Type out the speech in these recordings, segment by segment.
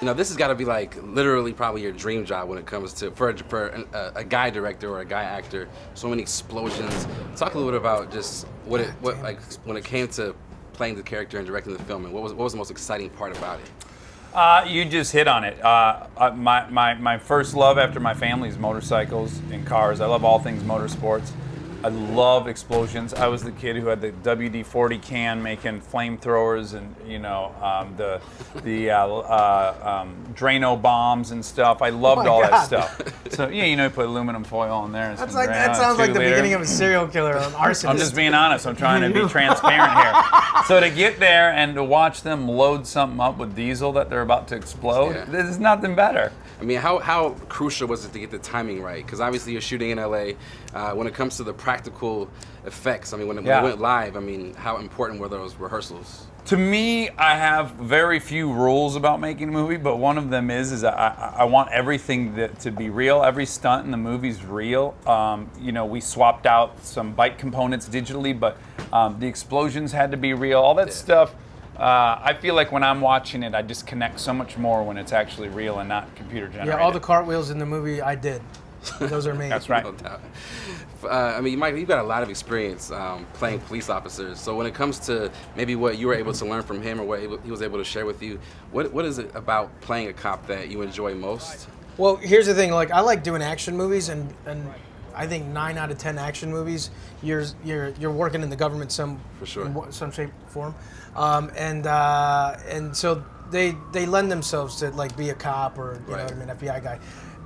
You know, this has got to be like literally probably your dream job when it comes to for a guy director or a guy actor. So many explosions. Talk a little bit about just what like when it came to playing the character and directing the film, and what was the most exciting part about it? You just hit on it. My first love after my family is motorcycles and cars. I love all things motorsports. I love explosions. I was the kid who had the WD-40 can making flamethrowers and the Drano bombs and stuff. I loved all that stuff. So yeah, you put aluminum foil in there. And That's some like Drano, that sounds like the 2 liter. beginning of a serial killer or an arsonist. I'm just being honest. I'm trying to be transparent here. So to get there and to watch them load something up with diesel that they're about to explode, there's nothing better. I mean, how crucial was it to get the timing right? Because obviously you're shooting in LA. When it comes to the practical effects, I mean, when it went live, I mean, how important were those rehearsals? To me, I have very few rules about making a movie, but one of them is I want everything to be real. Every stunt in the movie's real. We swapped out some bike components digitally, but the explosions had to be real. All that stuff. I feel like when I'm watching it, I just connect so much more when it's actually real and not computer generated. Yeah, all the cartwheels in the movie I did. Those are me. That's right. No doubt. I mean, Mike, you've got a lot of experience playing police officers. So when it comes to maybe what you were able to learn from him or what he was able to share with you, what is it about playing a cop that you enjoy most? Well, here's the thing. Like, I like doing action movies, and I think 9 out of 10 action movies, you're working in the government some shape form, and so they lend themselves to like be a cop or you know what I mean, FBI guy.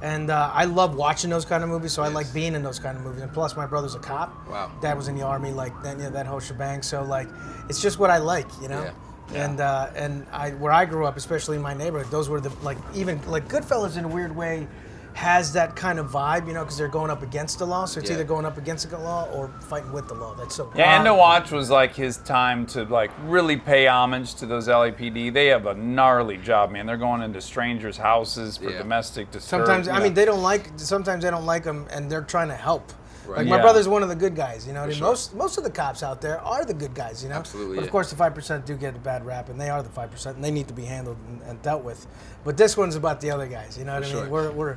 And I love watching those kind of movies, so I like being in those kind of movies. And plus, my brother's a cop. Wow. Dad was in the Army, like that whole shebang. So like, it's just what I like, you know. Yeah. And where I grew up, especially in my neighborhood, those were the even Goodfellas in a weird way has that kind of vibe, you know, because they're going up against the law. So it's either going up against the law or fighting with the law. That's so. Yeah, and to watch was like his time to like really pay homage to those LAPD. They have a gnarly job, man. They're going into strangers' houses for domestic disturbance. Sometimes, I mean, sometimes they don't like them, and they're trying to help. Right. Like my brother's one of the good guys, you know what I mean? Sure. Most of the cops out there are the good guys, you know? Absolutely. But of course the 5% do get a bad rap, and they are the 5%, and they need to be handled and dealt with. But this one's about the other guys, you know what I mean? We're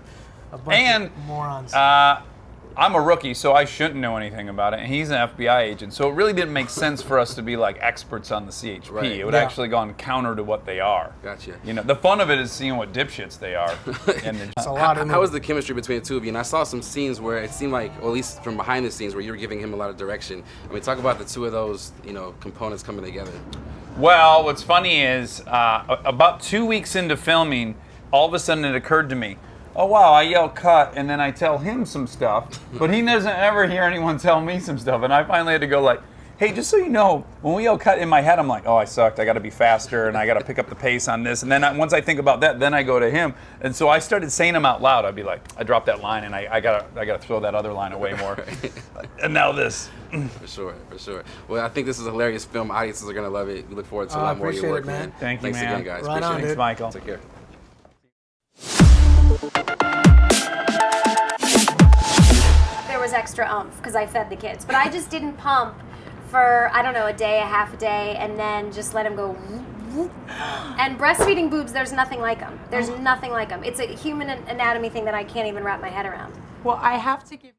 a bunch of morons. I'm a rookie, so I shouldn't know anything about it. And he's an FBI agent, so it really didn't make sense for us to be like experts on the CHP. Right. It would actually go on counter to what they are. Gotcha. You know, the fun of it is seeing what dipshits they are. It's a lot of How was the chemistry between the two of you? And I saw some scenes where it seemed like, or at least from behind the scenes, where you were giving him a lot of direction. I mean, talk about the two of those, components coming together. Well, what's funny is about 2 weeks into filming, all of a sudden it occurred to me, oh wow, I yell cut, and then I tell him some stuff, but he doesn't ever hear anyone tell me some stuff. And I finally had to go like, hey, just so you know, when we yell cut in my head, I'm like, oh, I sucked, I gotta be faster, and I gotta pick up the pace on this. And then once I think about that, then I go to him. And so I started saying them out loud. I'd be like, I dropped that line, and I gotta throw that other line away more. And now this. For sure. Well, I think this is a hilarious film. Audiences are gonna love it. We look forward to a lot more of your work, man. Thank you, Thanks man. again, guys. Right on, Appreciate it. Thanks, Michael. Take care. There was extra oomph because I fed the kids, but I just didn't pump for, I don't know, a day, a half a day, and then just let them go whoop. And breastfeeding boobs, there's nothing like them. There's nothing like them. It's a human anatomy thing that I can't even wrap my head around. Well, I have to give